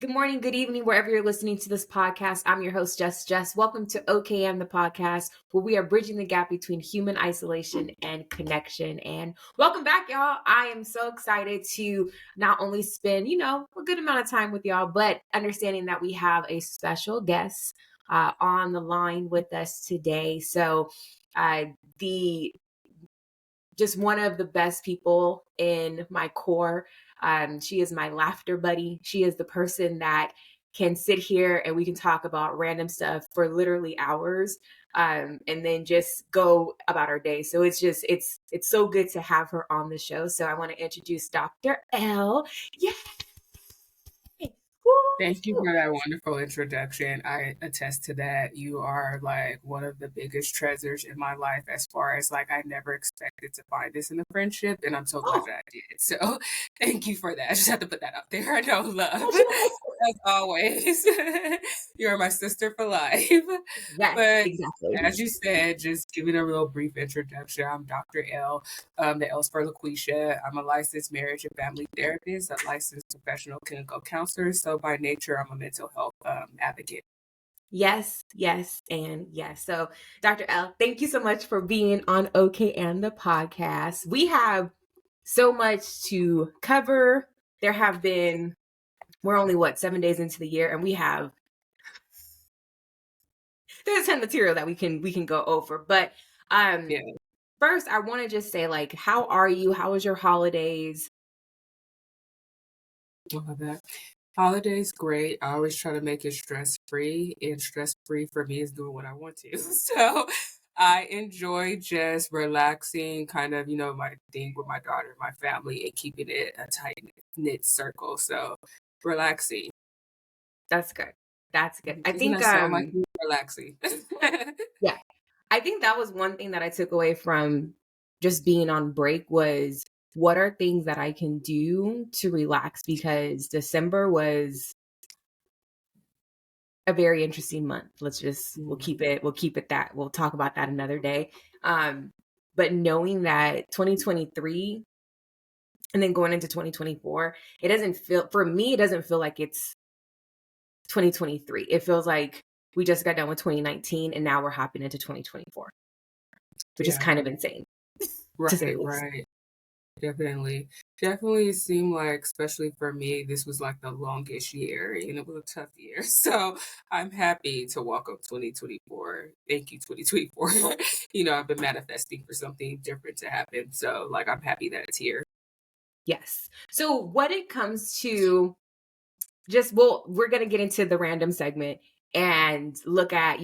Good morning, good evening, wherever you're listening to this podcast. I'm your host, Jess. Welcome to OKM, the podcast, where we are bridging the gap between human isolation and connection. And welcome back, y'all. I am so excited to not only spend, a good amount of time with y'all, but understanding that we have a special guest on the line with us today. So, the just one of the best people in my core. She is my laughter buddy. She is the person that can sit here and we can talk about random stuff for literally hours, and then just go about our day. So it's so good to have her on the show. So I want to introduce Dr. L. Yay! Thank you Woo! for that wonderful introduction. I attest to that. You are like one of the biggest treasures in my life as far as like I never expected to find this in a friendship, and I'm so glad Oh, that I did. So thank you for that. I just have to put that out there. I know love. yes. As always. You're my sister for life. Yes, But exactly. as you said, just giving a real brief introduction. I'm Dr. L. The L's for LaQuisha. I'm a licensed marriage and family therapist, a licensed professional clinical counselor. So by nature, I'm a mental health advocate. Yes, yes, and yes. So, Dr. L, thank you so much for being on OK and the podcast. We have so much to cover. We're only 7 days into the year, and there's a ton of material that we can go over. But Yeah, first, I want to just say, like, how are you? How was your holidays? love that. Holidays, great. I always try to make it stress free, and stress free for me is doing what I want to. So I enjoy just relaxing, kind of, my thing with my daughter, my family, and keeping it a tight knit circle. So relaxing. That's good. That's good. I Doesn't think that sound like you relaxing? yeah. I think that was one thing that I took away from just being on break was what are things that I can do to relax, because December was a very interesting month. We'll Mhm. keep it that. We'll talk about that another day. Um but knowing that 2023 and then going into 2024, it doesn't feel like it's 2023. It feels like we just got done with 2019 and now we're hopping into 2024, which is Yeah, kind of insane to say right, the least. right. Definitely. Definitely it seemed like, especially for me, this was like the longest year and it was a tough year. So I'm happy to welcome 2024. Thank you, 2024. I've been manifesting for something different to happen. So like I'm happy that it's here. Yes. So when it comes to we're going to get into the random segment and look at,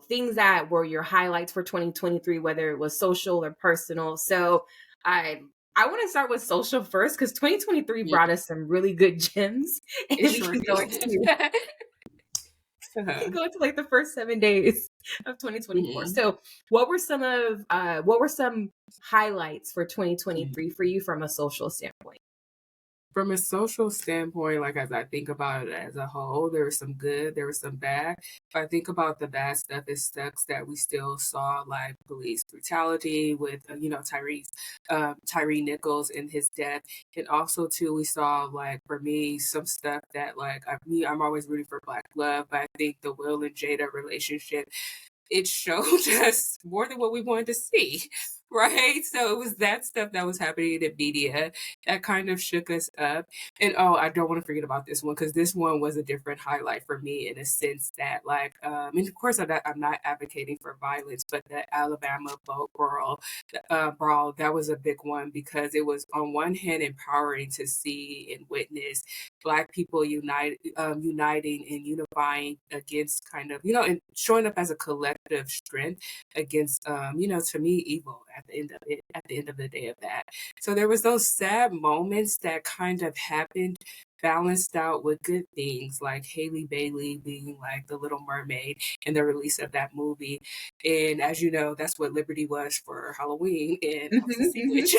things that were your highlights for 2023, whether it was social or personal. So I I want to start with social first because 2023 Yeah, brought us some really good gems, and it we sure can go did. into Uh-huh. like the first 7 days of 2024. Mhm. So, what were some highlights for 2023 for you from a social standpoint? From a social standpoint, like as I think about it as a whole, there was some good, there was some bad. If I think about the bad stuff, it sucks that we still saw like police brutality with, Tyree Nichols and his death. And also too, we saw like for me some stuff that like I'm always rooting for Black love, but I think the Will and Jada relationship it showed us more than what we wanted to see. Right. So it was that stuff that was happening in the media that kind of shook us up. And oh, I don't want to forget about this one because this one was a different highlight for me in a sense that, like, and of course, I'm not advocating for violence, but the Alabama boat brawl, that was a big one because it was on one hand empowering to see and witness Black people uniting and unifying against kind of, and showing up as a collective strength against, to me, evil at the end of the day of that. So there was those sad moments that kind of happened balanced out with good things like Haley Bailey being like the Little Mermaid and the release of that movie. And as you know, that's what Liberty was for Halloween, and I was a Mhm, sea mhm. witch.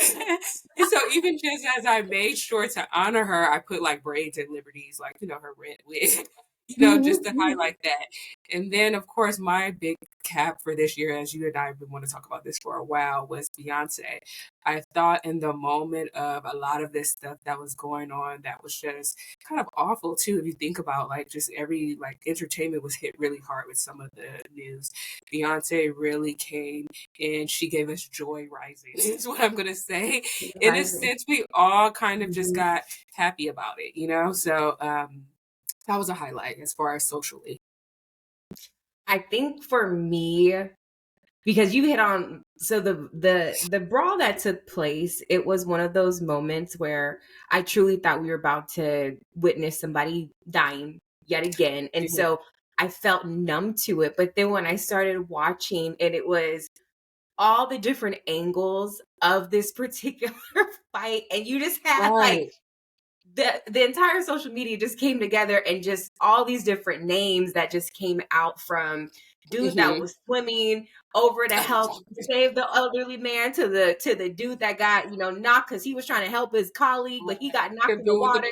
And so even just as I made sure to honor her, I put like braids in Liberty's, like, her red wig. just to highlight that. And then, of course, my big cap for this year, as you and I have been wanting to talk about this for a while, was Beyonce. I thought in the moment of a lot of this stuff that was going on, that was just kind of awful too. If you think about like just every like entertainment was hit really hard with some of the news. Beyonce really came and she gave us joy rising, is what I'm going to say. In a sense, we all kind of just got happy about it. So, that was a highlight as far as socially. I think for me, because you hit on, so the brawl that took place, it was one of those moments where I truly thought we were about to witness somebody dying yet again. And so I felt numb to it. But then when I started watching, and it was all the different angles of this particular fight, and you just had like the entire social media just came together, and just all these different names that just came out, from dude that was swimming over to help save the elderly man to the dude that got knocked because he was trying to help his colleague, but he got knocked in the water.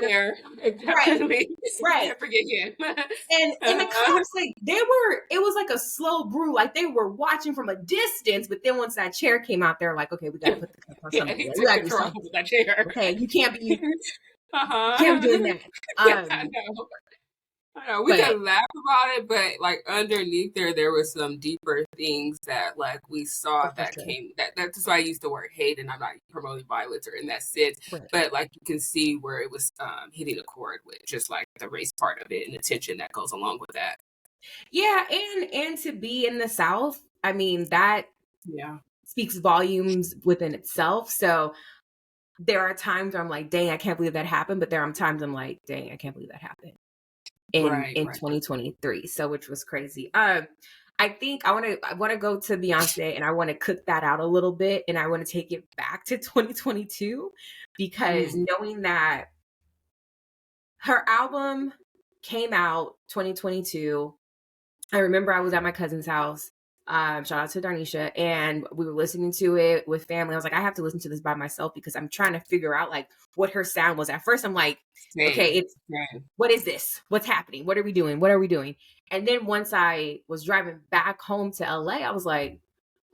Right. Can't forget him. And the cops, like, it was like a slow brew, like they were watching from a distance, but then once that chair came out, they're like, okay, we gotta put the cup on something. He took control of that chair. Okay, you can't be can't be doing that. I know. We can laugh about it, but like underneath there were some deeper things that like we saw that came. That's why I use the word hate, and I'm not promoting violence or in that sense. But like you can see where it was hitting a chord with just like the race part of it and the tension that goes along with that. Yeah, and to be in the South, I mean, that speaks volumes within itself. So there are times where I'm like, dang, I can't believe that happened. But there are times I'm like, dang, I can't believe that happened in 2023. So, which was crazy. I think I want to go to Beyonce, and I want to cook that out a little bit, and I want to take it back to 2022, because knowing that her album came out 2022, I remember I was at my cousin's house. Shout out to Darnisha, and we were listening to it with family. I was like, I have to listen to this by myself because I'm trying to figure out like what her sound was. At first, I'm like, okay, what is this? What's happening? What are we doing? What are we doing? And then once I was driving back home to LA, I was like,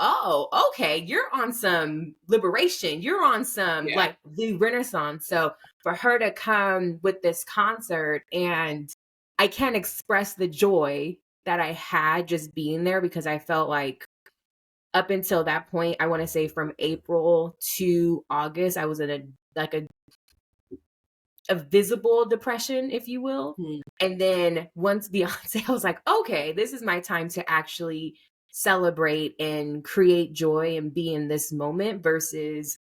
oh, okay, you're on some liberation. You're on some like the Renaissance. So for her to come with this concert, and I can't express the joy that I had just being there, because I felt like up until that point, I want to say from April to August, I was in a visible depression, if you will. And then once Beyonce, I was like, okay, this is my time to actually celebrate and create joy and be in this moment, versus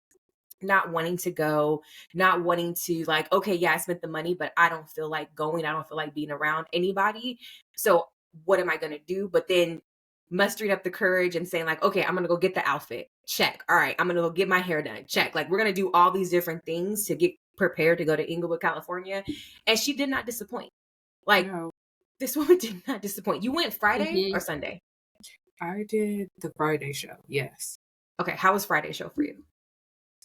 not wanting to go, not wanting to like, okay, yeah, I spent the money, but I don't feel like going. I don't feel like being around anybody. So what am I going to do? But then mustering up the courage and saying like, okay, I'm going to go get the outfit. Check. All right. I'm going to go get my hair done. Check. Like, we're going to do all these different things to get prepared to go to Inglewood, California. And she did not disappoint. Like, this woman did not disappoint. You went Friday or Sunday? I did the Friday show. Yes. Okay. How was Friday show for you?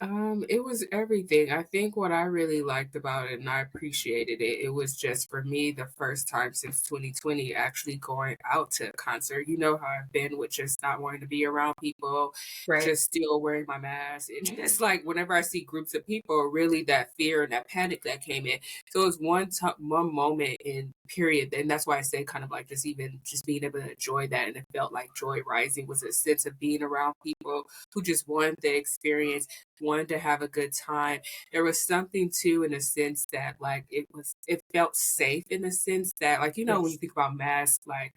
It was everything. I think what I really liked about it, and I appreciated it, it was just for me the first time since 2020 actually going out to a concert. You know how I've been with just not wanting to be around people, just still wearing my mask. And just like whenever I see groups of people, really that fear and that panic that came in. So it was one moment in period. And that's why I say kind of like just being able to enjoy that. And it felt like joy rising was a sense of being around people who just wanted the experience, wanted to have a good time. There was something too in a sense that like it felt safe in the sense that like, when you think about masks, like,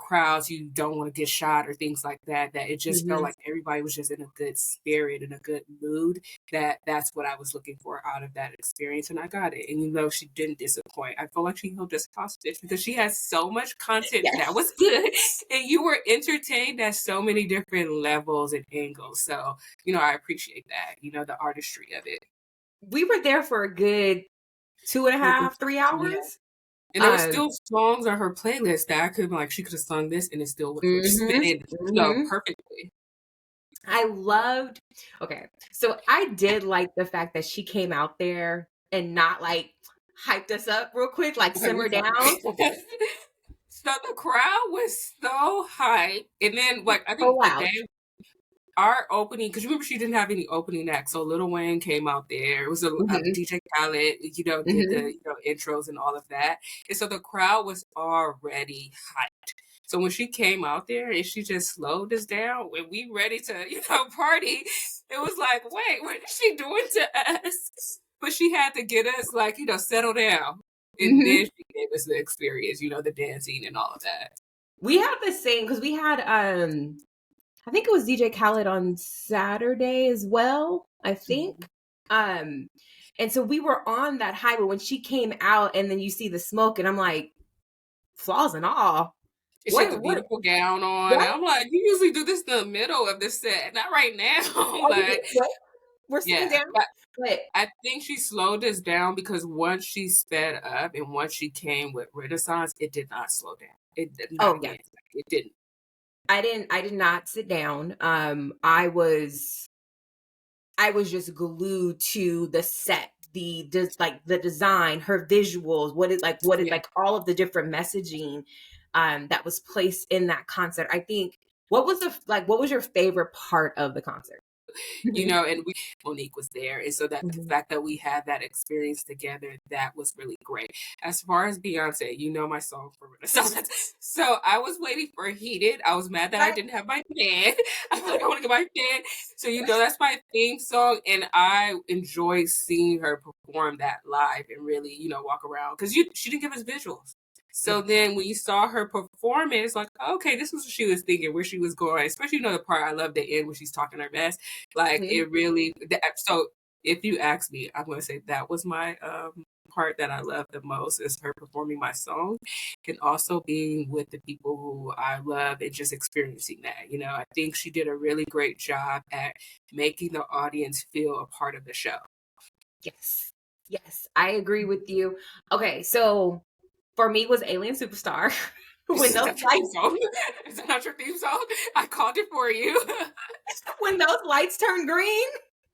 crowds, you don't want to get shot or things like that, that it just felt like everybody was just in a good spirit, in a good mood. That's what I was looking for out of that experience. And I got it. And she didn't disappoint. I feel like she held us hostage because she has so much content that was good. And you were entertained at so many different levels and angles. So, I appreciate that, the artistry of it. We were there for a good 2.5, 3 hours. Yeah. And there were still songs on her playlist that I could have like, she could have sung this and it still would have fit in perfectly. So I did like the fact that she came out there and not like hyped us up real quick, like simmer down. So the crowd was so hyped. And then, like, I Oh, think the wow. day our opening, because remember she didn't have any opening act, so Lil Wayne came out there. It was Mhm. DJ Khaled, did the intros and all of that, and so the crowd was already hyped. So when she came out there and she just slowed us down, when we ready to party, it was like, wait, what is she doing to us? But she had to get us like settle down, and then she gave us the experience, the dancing and all of that. We had the same because we had I think it was DJ Khaled on Saturday as well, I think. And so we were on that high, but when she came out and then you see the smoke, and I'm like, flaws and all. She had a beautiful gown on. And I'm like, you usually do this in the middle of the set, not right now. Like, we're sitting down. But I think she slowed us down because once she sped up and once she came with Renaissance, it did not slow down. It did not. It didn't. I did not sit down. I was just glued to the set, the design, her visuals, like all of the different messaging that was placed in that concert. I think what was your favorite part of the concert? And Monique was there. And so that the fact that we had that experience together, that was really great. As far as Beyonce, my song for Renaissance. So I was waiting for Heated. I was mad that I didn't have my pen. I was like, I want to get my pen. So, that's my theme song. And I enjoy seeing her perform that live and really, walk around. Because she didn't give us visuals. So then when you saw her perform it, it's like, okay, this was what she was thinking, where she was going, especially, the part I love the end when she's talking her best. Like, it really, so if you ask me, I'm going to say that was my part that I love the most, is her performing my song and also being with the people who I love and just experiencing that. I think she did a really great job at making the audience feel a part of the show. Yes, I agree with you. Okay, so for me, it was Alien Superstar. When those lights, is that not your theme song? I called it for you. When those lights turn green,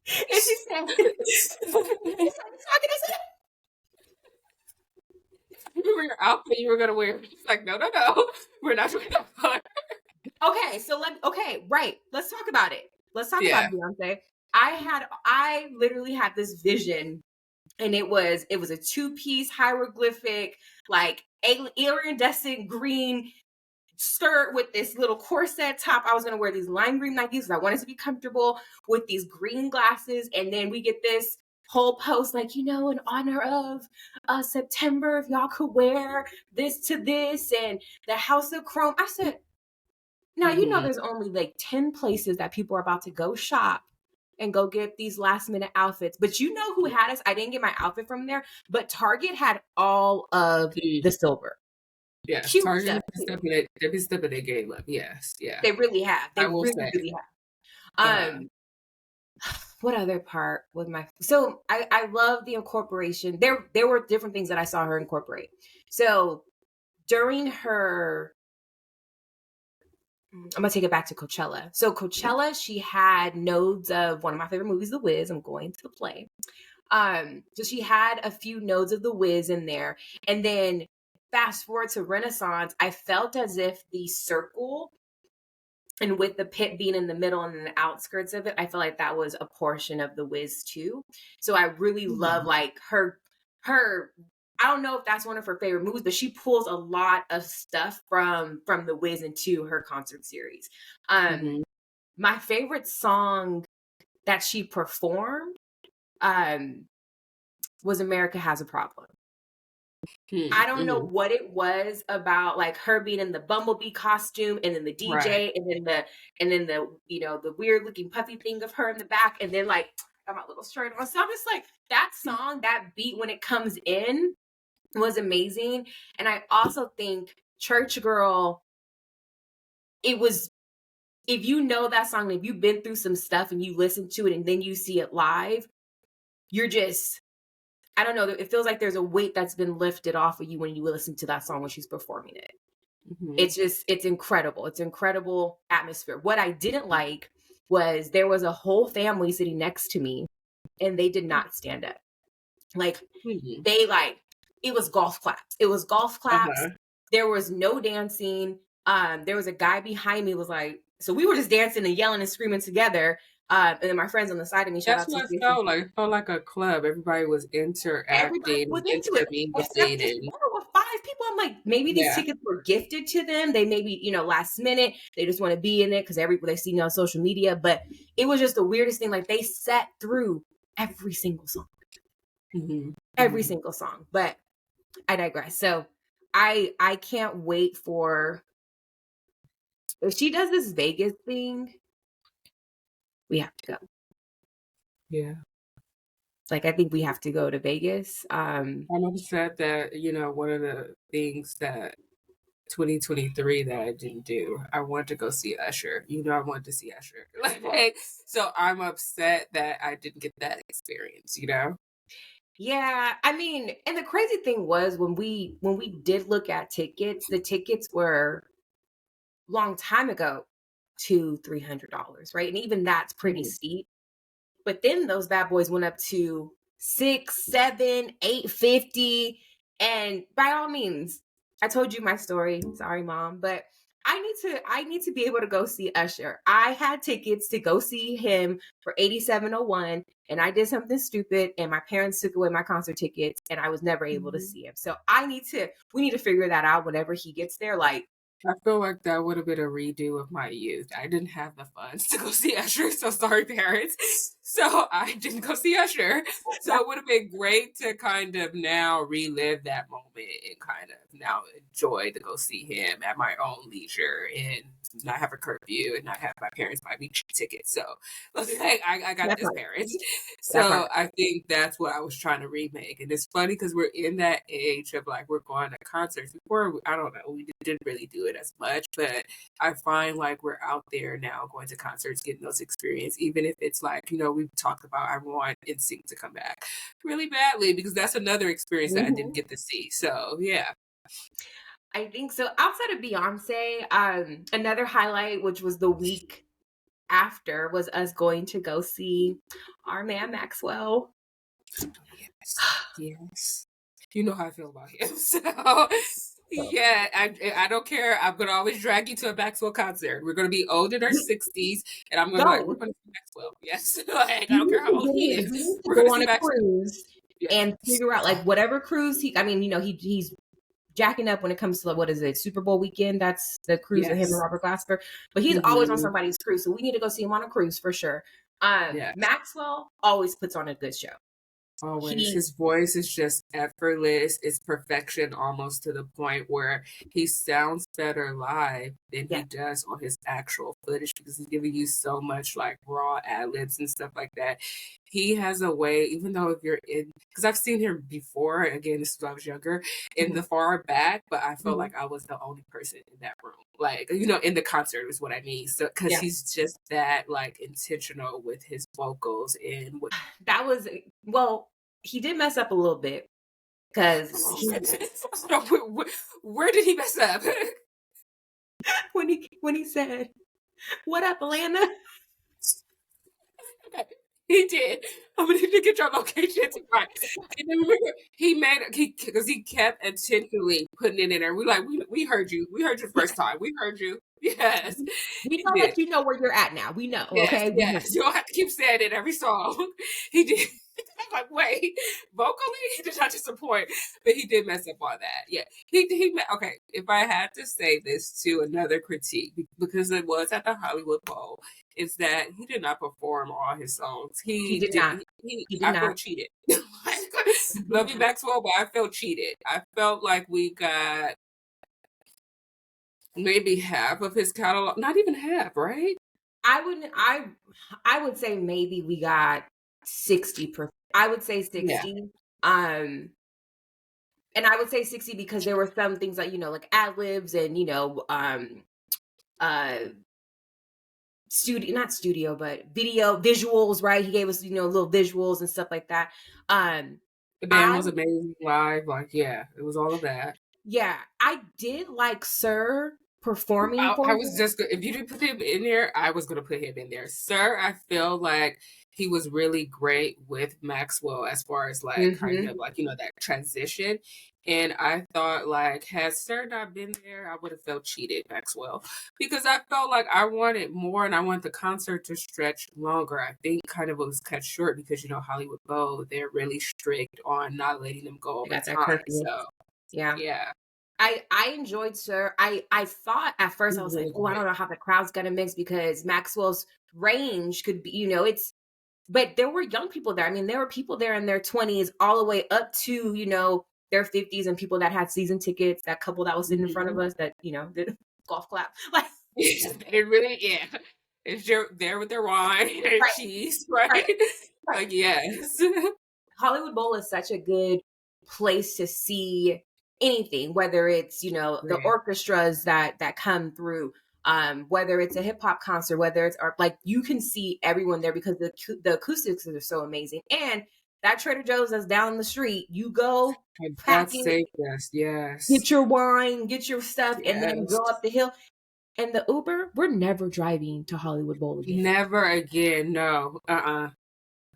and she said, "Remember your outfit you were gonna wear?" She's like, "No, we're not doing that color." Okay, so right. Let's talk about it. Let's talk about Beyonce. I literally had this vision. And it was a 2-piece hieroglyphic, like iridescent green skirt with this little corset top. I was going to wear these lime green Nikes because I wanted to be comfortable with these green glasses. And then we get this whole post like, in honor of September, if y'all could wear this to this and the House of Chrome. I said, now, there's only like 10 places that people are about to go shop and go get these last minute outfits. But who had us? I didn't get my outfit from there, but Target had all of the silver. Yeah, Target is stepping their game up. Yes, yeah. They really have. They really have. What other part was so I love the incorporation. There were different things that I saw her incorporate. So during her, I'm going to take it back to Coachella. So Coachella, she had nodes of one of my favorite movies, The Wiz. I'm going to play. So she had a few nodes of The Wiz in there. And then fast forward to Renaissance, I felt as if the circle, and with the pit being in the middle and in the outskirts of it, I feel like that was a portion of The Wiz too. So I really love like her I don't know if that's one of her favorite movies, but she pulls a lot of stuff from The Wiz into her concert series. My favorite song that she performed was America Has a Problem. I don't know what it was about, like her being in the Bumblebee costume and then the DJ and then the the weird looking puffy thing of her in the back, and then like got my little shirt on. So I'm just like, that song, that beat when it comes in was amazing. And I also think Church Girl, it was, if you know that song, if you've been through some stuff and you listen to it and then you see it live, you're just, I don't know, it feels like there's a weight that's been lifted off of you when you listen to that song when she's performing it. It's incredible. It's incredible atmosphere. What I didn't like was there was a whole family sitting next to me and they did not stand up. Like they it was golf claps. It was golf claps. Uh-huh. There was no dancing. There was a guy behind me was like, so we were just dancing and yelling and screaming together. And then my friends on the side of me, shout That's out to what it Jason. felt like. It felt like a club. Everybody was Everybody interacting, was into it. Except this intermingling. one with 5 people. I'm like, maybe these Yeah. tickets were gifted to them. They maybe, last minute, they just want to be in it because they see me on social media. But it was just the weirdest thing. Like they sat through every single song. Mm-hmm. Every single song. But I digress. So I can't wait for if she does this Vegas thing, we have to go. Yeah. Like I think we have to go to Vegas. I'm upset that, one of the things that 2023 that I didn't do, I wanted to go see Usher. I wanted to see Usher. So I'm upset that I didn't get that experience, Yeah, I mean, and the crazy thing was when we did look at tickets, the tickets were long time ago $200-$300, right? And even that's pretty steep. But then those bad boys went up to 6, 7, 850. And by all means, I told you my story. Sorry, mom, but I need to be able to go see Usher. I had tickets to go see him for 8701 and I did something stupid and my parents took away my concert tickets and I was never able to see him. So we need to figure that out whenever he gets there. Like I feel like that would have been a redo of my youth. I didn't have the funds to go see Usher, so sorry, parents. So I didn't go see Usher. So it would have been great to kind of now relive that moment and kind of now enjoy to go see him at my own leisure and not have a curfew and not have my parents buy me tickets. So I got this, parents. So I think that's what I was trying to remake. And it's funny because we're in that age of like we're going to concerts. Before, I don't know, we didn't really do it as much, but I find like we're out there now going to concerts, getting those experience, even if it's like, we've talked about I want NSYNC to come back really badly because that's another experience that I didn't get to see. So yeah. I think so. Outside of Beyonce, another highlight, which was the week after, was us going to go see our man Maxwell. Yes. You know how I feel about him. So yeah, I don't care. I'm gonna always drag you to a Maxwell concert. We're gonna be old in our 60s, and I'm gonna be like, we're gonna see Maxwell. Yes, like I don't care how old he is. We're go gonna on see a Maxwell. cruise and figure out like whatever cruise he. I mean, he's jacking up when it comes to what is it, Super Bowl weekend? That's the cruise with him and Robert Glasper. But he's always on somebody's cruise, so we need to go see him on a cruise for sure. Maxwell always puts on a good show. Always. His voice is just effortless. It's perfection almost to the point where he sounds better live than he does on his actual footage because he's giving you so much like raw ad-libs and stuff like that. He has a way, even though if you're in, because I've seen him before, again, this is when I was younger, in the far back, but I felt like I was the only person in that room. Like, in the concert is what I mean. So, because he's just that like intentional with his vocals and what that was, well, he did mess up a little bit because where did he mess up? when he said, "What up, Atlanta?" He did. I'm gonna need to get your location right. And then remember, because he kept intentionally putting it in there. We heard you. We heard you the first time. We heard you. Yes. We know that you know where you're at now. We know. Yes, okay. Yes. You don't have to keep saying it every song. He did. I'm like, wait, vocally, he did not disappoint, but he did mess up on that. Yeah, okay. If I had to say this to another critique, because it was at the Hollywood Bowl, is that he did not perform all his songs. He did not. I felt cheated. Love you, Maxwell, but I felt cheated. I felt like we got maybe half of his catalog, not even half, right? I would say maybe we got 60%. I would say 60. Yeah. And I would say 60 because there were some things like, like ad-libs and, not studio, but video visuals, right? He gave us, little visuals and stuff like that. The band was amazing live. Like, yeah, it was all of that. Yeah. I did like Sir performing. I was just, if you didn't put him in there, I was going to put him in there. Sir, I feel like he was really great with Maxwell as far as like kind of like, that transition. And I thought, like, had Sir not been there, I would have felt cheated, Maxwell, because I felt like I wanted more and I wanted the concert to stretch longer. I think kind of it was cut short because, Hollywood Bowl, they're really strict on not letting them go They over got that time. curfew. So, Yeah. yeah, I enjoyed Sir. I thought at it first I was was like, really oh, I good. don't know how the crowd's gonna mix because Maxwell's range could be, it's but there were young people there. I mean, there were people there in their 20s all the way up to, their 50s and people that had season tickets, that couple that was sitting in front of Mhm. us that, did golf clap. Like They really, yeah. It's there with their wine and right, cheese, right, right? right. Like, yes. Hollywood Bowl is such a good place to see anything, whether it's, the Right. orchestras that come through, whether it's a hip hop concert, whether it's art, like you can see everyone there because the acoustics are so amazing. And that Trader Joe's that's down the street, you go For pack God's it, sake, yes, yes, get your wine, get your stuff, and then yes. go up the hill. And the Uber, we're never driving to Hollywood Bowl again. Never again, no. That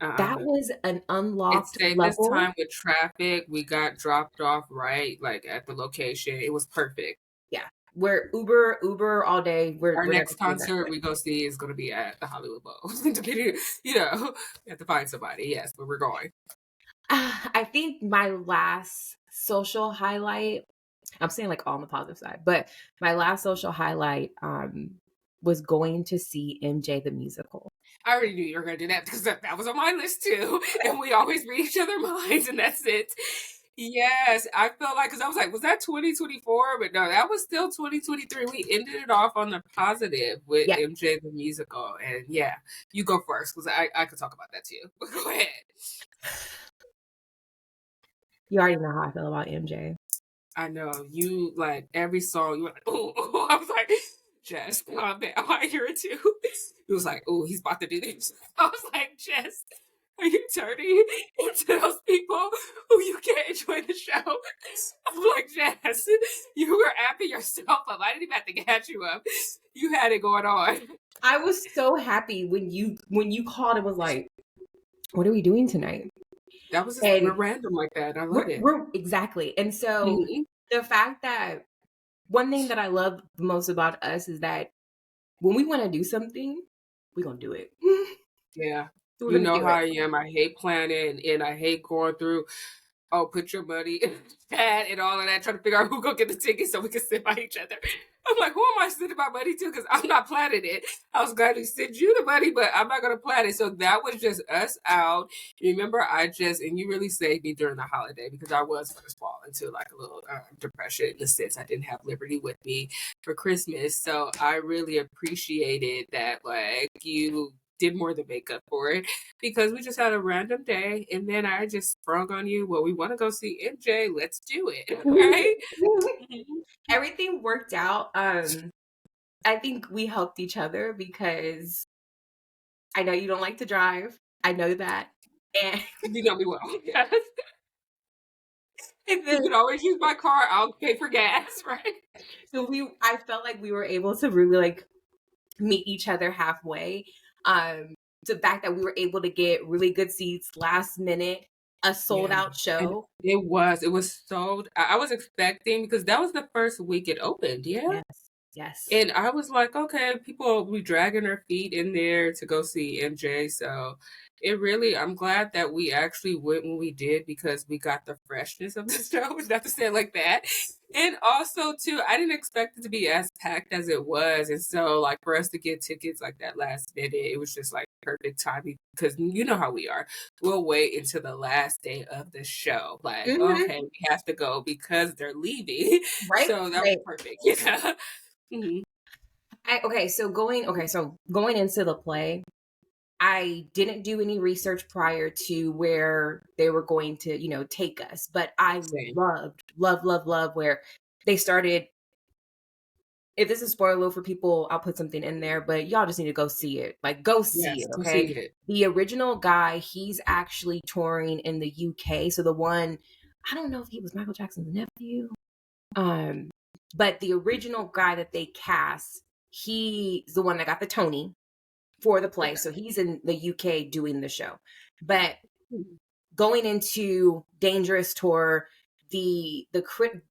Uh-uh. was an It unlocked saved us level. time with traffic. We got dropped off right, like, at the location. It was perfect. Yeah. We're Uber all day. Our We're never next coming back. concert we go see is gonna be at the Hollywood Bowl. We have to find somebody, yes, but we're going. I think my last social highlight, I'm saying like all on the positive side, but my last social highlight was going to see MJ the musical. I already knew you were gonna do that because that was on my list too, and we always read each other minds, and that's it. Yes, I felt like because I was like, was that 2024? But no, that was still 2023. We ended it off on the positive with Yeah. MJ the musical, and yeah, you go first because I could talk about that too. Go ahead. You already know how I feel about MJ. I know you like every song. You were like, oh, I was like, Jess, calm down. I hear it too. It was like, oh, he's about to do this. I was like, Jess, are you turning into those people who you can't enjoy the show? I'm like, Jess, you were amping yourself up. I didn't even have to catch you up. You had it going on. I was so happy when you called and was like, "What are we doing tonight?" That was just, we're And random like that. I love it. we're exactly. And so Mhm. the fact that one thing that I love the most about us is that when we want to do something, we're gonna do it. Yeah. We're You gonna know do how it. I am. I hate planning and I hate going through, oh, put your money in the chat and all of that, trying to figure out who gonna get the tickets so we can sit by each other. I'm like, who am I sending my money to? Because I'm not planning it. I was glad to send you the money, but I'm not gonna plan it. So that was just us out. Remember, and you really saved me during the holiday because I was gonna fall into like a little depression in the sense I didn't have Liberty with me for Christmas. So I really appreciated that, like, you did more than make up for it because we just had a random day and then I just sprung on you. Well, we want to go see MJ. Let's do it. Right? Mhm. Everything worked out. I think we helped each other because I know you don't like to drive. I know that. And, You know me well. Yes. and You then can always use my car. I'll pay for gas. Right? so I felt like we were able to really like meet each other halfway. The fact that we were able to get really good seats last minute, a sold Yeah. out And show. it was so, I was expecting because that was the first week it opened. Yeah. Yes. Yes. And I was like, okay, people will be dragging their feet in there to go see MJ. So I'm glad that we actually went when we did because we got the freshness of the show, not to say it like that. And also, too, I didn't expect it to be as packed as it was. And so, like, for us to get tickets like that last minute, it was just like perfect timing because you know how we are. We'll wait until the last day of the show. Like, Mhm. okay, we have to go because they're leaving. Right? So that was Right. perfect. Yeah. Mhm. So going into the play, I didn't do any research prior to where they were going to, take us, but I Same. loved, love, love, love where they started. If this is spoiler for people, I'll put something in there, but y'all just need to go see it. Like, go see Yes, it, go see okay? it. The original guy, he's actually touring in the UK. So the one, I don't know if he was Michael Jackson's nephew, but the original guy that they cast, he's the one that got the Tony for the play. Okay. So he's in the UK doing the show. But Mhm. going into Dangerous Tour, the crit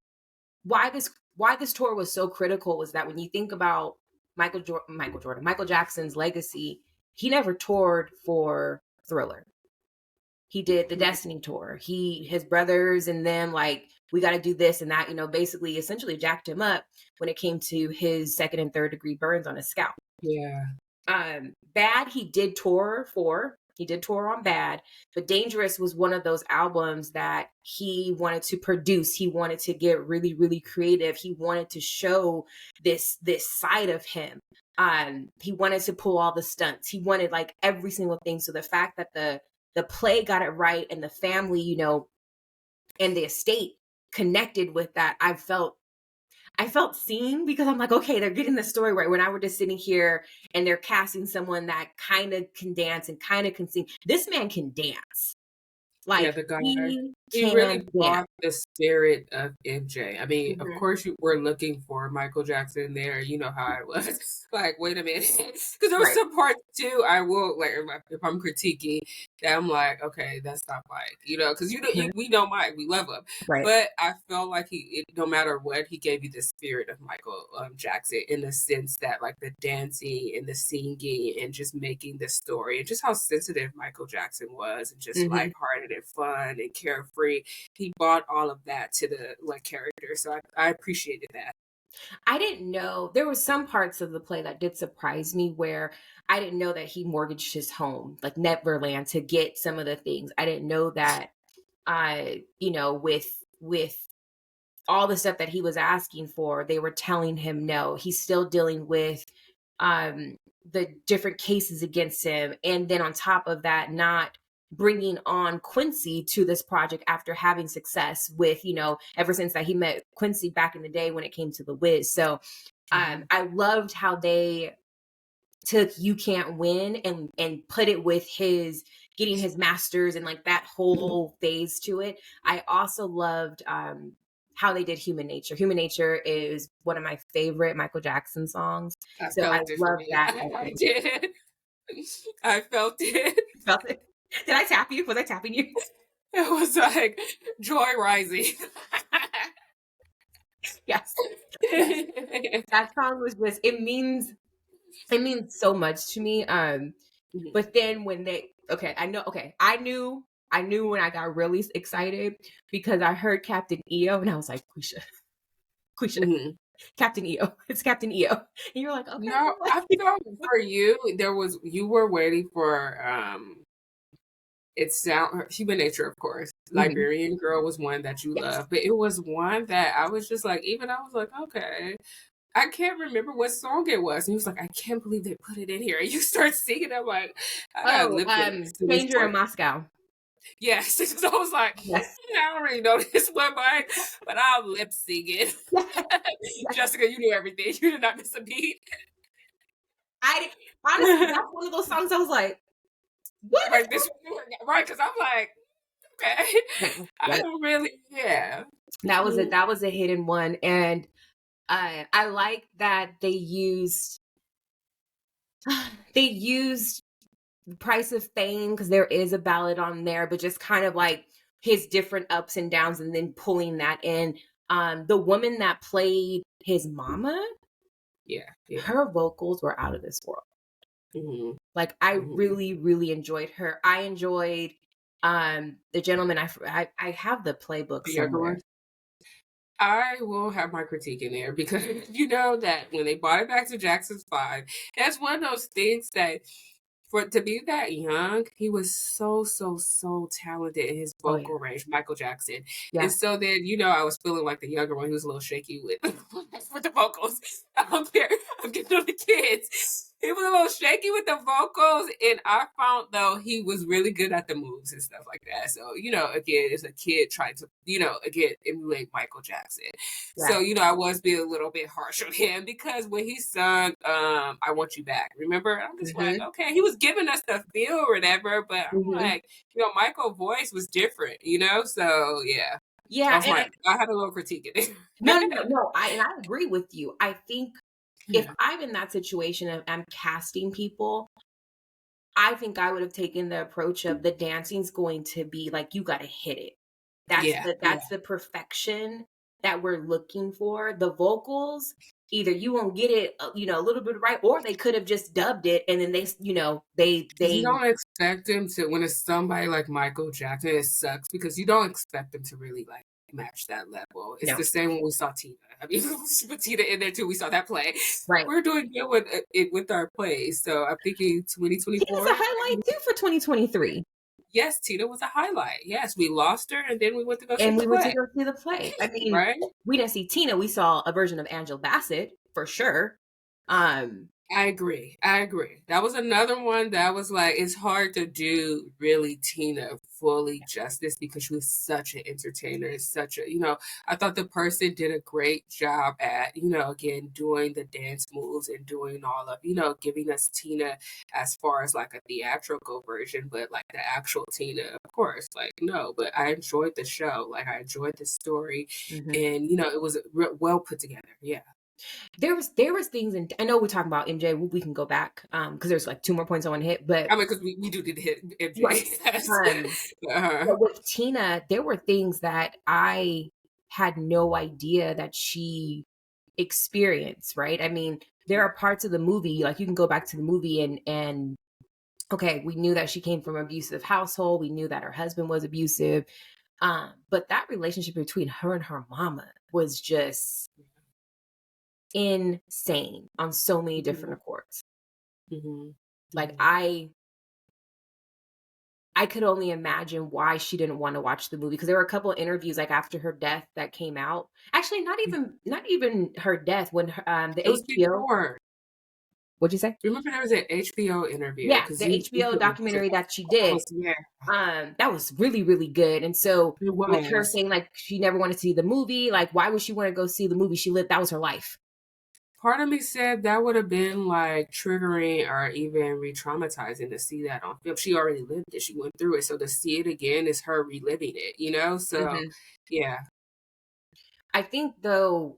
why this tour was so critical was that when you think about Michael Jackson's legacy, he never toured for Thriller. He did the Destiny tour. His brothers and them, like, we got to do this and that, basically essentially jacked him up when it came to his second and third degree burns on his scalp. Yeah. Bad, he did tour on Bad, but Dangerous was one of those albums that he wanted to produce. He wanted to get really, really creative. He wanted to show this side of him. He wanted to pull all the stunts. He wanted like every single thing. So the fact that the play got it right and the family, and the estate connected with that, I felt seen, because I'm like, okay, they're getting the story right. When I were just sitting here and they're casting someone that kind of can dance and kind of can sing. This man can dance. Like, the guy, he really brought the spirit of MJ. I mean, of course, you were looking for Michael Jackson there. You know how I was. Like, wait a minute, because there was some parts too. I will, like, if I'm critiquing, that I'm like, okay, that's not Mike. Because we know Mike, we love him, right. But I felt like no matter what, he gave you the spirit of Michael Jackson, in the sense that, like, the dancing and the singing and just making the story, and just how sensitive Michael Jackson was, and just lighthearted and fun and carefree. He brought all of that to the character, so I appreciated that. I didn't know, there were some parts of the play that did surprise me, where I didn't know that he mortgaged his home, like Neverland, to get some of the things. I didn't know that, with all the stuff that he was asking for, they were telling him no. He's still dealing with the different cases against him. And then on top of that, not bringing on Quincy to this project after having success with, ever since that he met Quincy back in the day when it came to The Wiz. So I loved how they took You Can't Win and put it with his getting his masters and like that whole phase to it. I also loved how they did Human Nature. Human Nature is one of my favorite Michael Jackson songs. I love that. I did. I felt it. Felt it. Did I tap you? Was I tapping you? It was like joy rising. Yes. That song was just, it means so much to me. But then when I knew when I got really excited, because I heard Captain EO and I was like, Quisha, Captain EO. It's Captain EO. And you're like, okay. No, I felt for you, you were waiting for Human Nature, of course. Liberian Girl was one that you loved, but it was one that I was just like, I was like, okay. I can't remember what song it was. And he was like, I can't believe they put it in here. And you start singing. I'm like, Stranger in Moscow. Yes. So I was like, yes. I don't really know this one, but I'll lip sing it. Jessica, you knew everything. You did not miss a beat. Honestly, that's one of those songs I was like, what? Right, because I'm like, okay. I don't really, That was a hidden one. And I like that they used Price of Fame, because there is a ballad on there, but just kind of like his different ups and downs, and then pulling that in. The woman that played his mama, her vocals were out of this world. Like, I really, really enjoyed her. I enjoyed the gentleman. I have the playbook somewhere. I will have my critique in there, because you know that when they brought it back to Jackson's 5, that's one of those things that, to be that young, he was so talented in his vocal range, Michael Jackson. Yeah. And so then, I was feeling like the younger one, who was a little shaky with the vocals. I don't care. I'm getting on the kids. He was a little shaky with the vocals, and I found, though, he was really good at the moves and stuff like that. So, again, as a kid trying to, emulate Michael Jackson. Right. So, I was being a little bit harsh on him, because when he sung I Want You Back, remember? I'm just like, okay, he was giving us the feel or whatever, but I'm like, Michael's voice was different, so yeah. Yeah. I had a little critique in it. No, I agree with you. I think if I'm in that situation and I'm casting people, I think I would have taken the approach of the dancing's going to be like, you got to hit it. Yeah, yeah. That's the perfection that we're looking for. The vocals, either you won't get it, a little bit right, or they could have just dubbed it and then Because you they don't expect them to, when it's somebody like Michael Jackson, it sucks because you don't expect them to really like match that level. It's no, the same when we saw Tina. I mean, we put Tina in there too. We saw that play. right. We're doing good with it with our plays. So I'm thinking Tina's a 2024. highlight too for 2023. Yes, Tina was a highlight. Yes, we lost her, and then we went to go see And the we went to play. go see the play. I mean, Right? we didn't see Tina. We saw a version of Angela Bassett for sure. Um, I agree. I agree. That was another one that was like, it's hard to do really Tina fully justice because she was such an entertainer. Such a, I thought the person did a great job at, again, doing the dance moves and doing all of, giving us Tina as far as like a theatrical version, but like the actual Tina, of course, like, no, but I enjoyed the show. Like, I enjoyed the story mhm. and, it was well put together. Yeah. There was things, and I know we're talking about MJ. We can go back because there's like two more points I want to hit, but I mean, because we do need to hit right. MJ. Yes. Uh-huh. But with Tina, there were things that I had no idea that she experienced. Right? I mean, there are parts of the movie, like you can go back to the movie and okay, we knew that she came from an abusive household. We knew that her husband was abusive. But that relationship between her and her mama was just insane on so many different accords. Mhm. Like Mhm. I could only imagine why she didn't want to watch the movie because there were a couple of interviews like after her death that came out. Actually, not even her death when the It was HBO. before. What'd you say? Remember there was an HBO interview Yeah, because the you HBO could watch it documentary that she that did. was yeah, That was really really good. And so it with her was. saying like she never wanted to see the movie, like why would she want to go see the movie? She lived that was her life. Part of me said that would have been like triggering or even re-traumatizing to see that on film. She already lived it. She went through it. So to see it again is her reliving it. So Mhm. yeah. I think though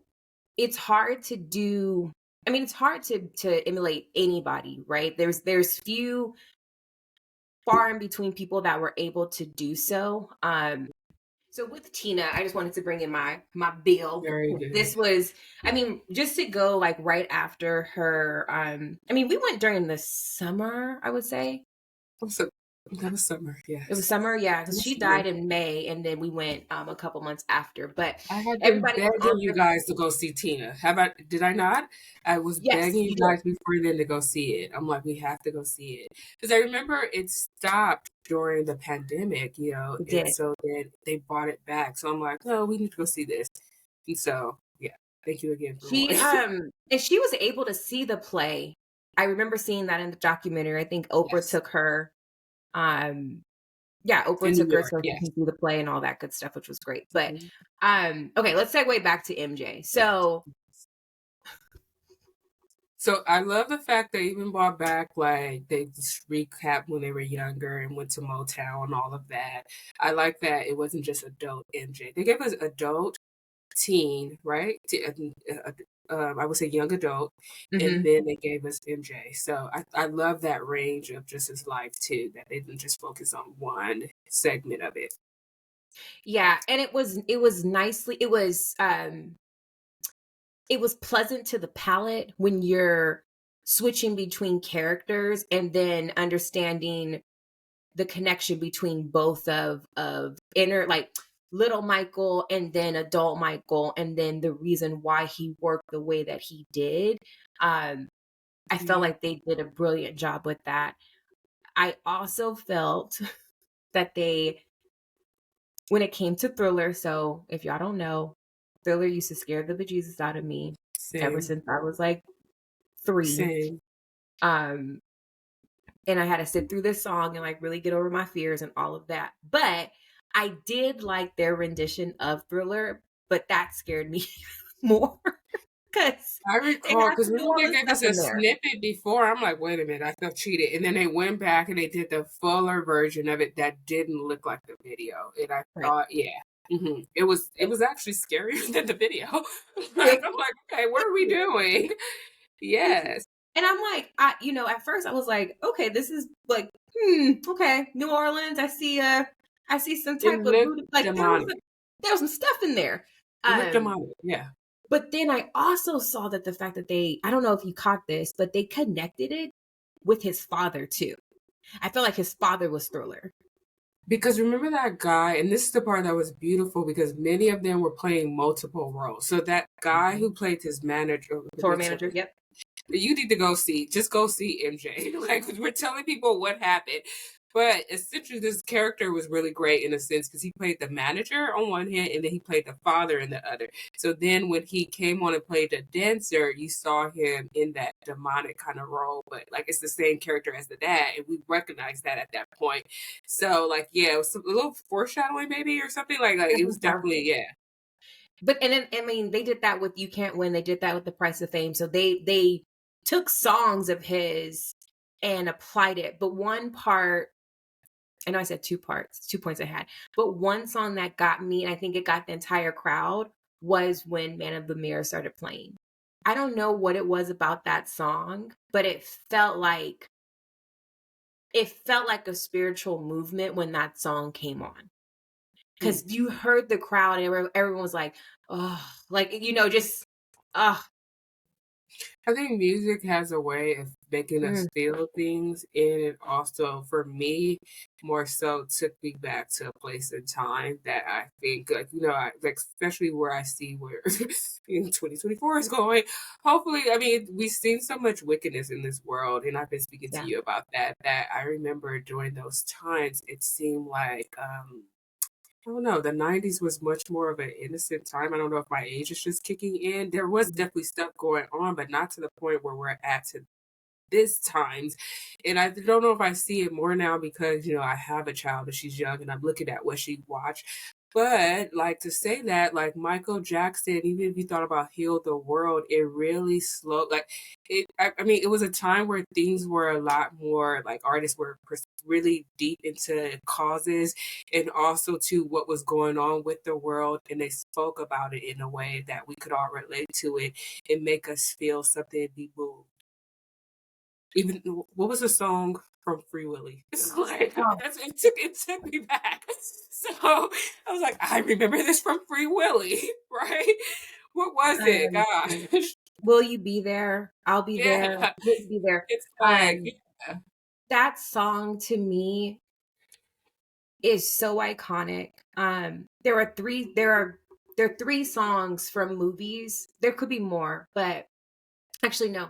it's hard to do. I mean, it's hard to emulate anybody, right? There's few far in between people that were able to do so. So with Tina, I just wanted to bring in my bill. Very good. This was, I mean, just to go like right after her. I mean, we went during the summer, I would say. So that was summer, It was yes. summer, yeah, That because was she summer. died in May, and then we went a couple months after. But I had been everybody was begging on you her. guys to go see Tina. Have I? Did I not? I was Yes, begging you you did. guys before then to go see it. I'm like, we have to go see it because I remember it stopped during the pandemic, It and did. so then they brought it back. So I'm like, no, we need to go see this. And so yeah, thank you again for She going. and she was able to see the play. I remember seeing that in the documentary. I think Oprah Yes, took her. Um, yeah, Oprah in New took her York. so she Yes. can see the play and all that good stuff, which was great. But Mhm. okay, let's segue back to MJ. Yes. So So I love the fact they even brought back like they just recap when they were younger and went to Motown and all of that. I like that it wasn't just adult MJ. They gave us adult, teen, right? I would say young adult, and mhm. then they gave us MJ. So I love that range of just his life too. That they didn't just focus on one segment of it. Yeah, and it was pleasant to the palate when you're switching between characters and then understanding the connection between both of inner like little Michael and then adult Michael and then the reason why he worked the way that he did. Um I felt Yeah. like they did a brilliant job with that. I also felt that they when it came to Thriller, so if y'all don't know, Thriller used to scare the bejesus out of me ever Same, since I was like 3. same. Um and I had to sit through this song and like really get over my fears and all of that. But I did like their rendition of Thriller, but that scared me more because I they recall had because some New remember they Orleans gave stuff us a in there. snippet before. I'm like, wait a minute, I felt cheated, and then they went back and they did the fuller version of it that didn't look like the video, and I Right. thought, yeah, it was actually scarier than the video. It, Like, I'm like, okay, what are we it, doing? Yes, and I'm like, at first I was like, okay, this is like, okay, New Orleans. I see some it type of looked voodoo. Like there was demonic. there was some stuff in there. It looked demonic, yeah. But then I also saw that the fact that I don't know if you caught this, but they connected it with his father too. I feel like his father was Thriller. Because remember that guy, and this is the part that was beautiful because many of them were playing multiple roles. So that guy who played his manager, Tour manager, yep. you need to just go see MJ. Like, we're telling people what happened. But essentially, this character was really great in a sense because he played the manager on one hand and then he played the father in the other. So then when he came on and played the dancer, you saw him in that demonic kind of role. But like, it's the same character as the dad. And we recognized that at that point. So like, yeah, it was a little foreshadowing maybe or something like it was definitely, yeah. But, and then, I mean, they did that with You Can't Win. They did that with The Price of Fame. So they took songs of his and applied it. But one part, I know I said 2 points I had, but one song that got me, and I think it got the entire crowd, was when Man of the Mirror started playing. I don't know what it was about that song, but it felt like a spiritual movement when that song came on. Because you heard the crowd and everyone was like, oh, like, just, oh. I think music has a way of making us feel things, and it also, for me, more so took me back to a place in time that I think, like, especially where I see where in 2024 is going. Hopefully, I mean, we've seen so much wickedness in this world, and I've been speaking to you about that I remember during those times, it seemed like, I don't know. The 90s was much more of an innocent time. I don't know if my age is just kicking in. There was definitely stuff going on, but not to the point where we're at to this times. And I don't know if I see it more now because, I have a child and she's young and I'm looking at what she watched. But like to say that, like Michael Jackson, even if you thought about Heal the World, it really slowed. Like I mean, it was a time where things were a lot more like artists were really deep into causes and also to what was going on with the world, and they spoke about it in a way that we could all relate to it and make us feel something and be moved. Even what was the song from Free Willy? Like, it took me back. So I was like, I remember this from Free Willy, right? What was it? Gosh. Will You Be There? I'll Be There. Will You Be There? It's like that song to me is so iconic. There are three songs from movies. There could be more, but actually no.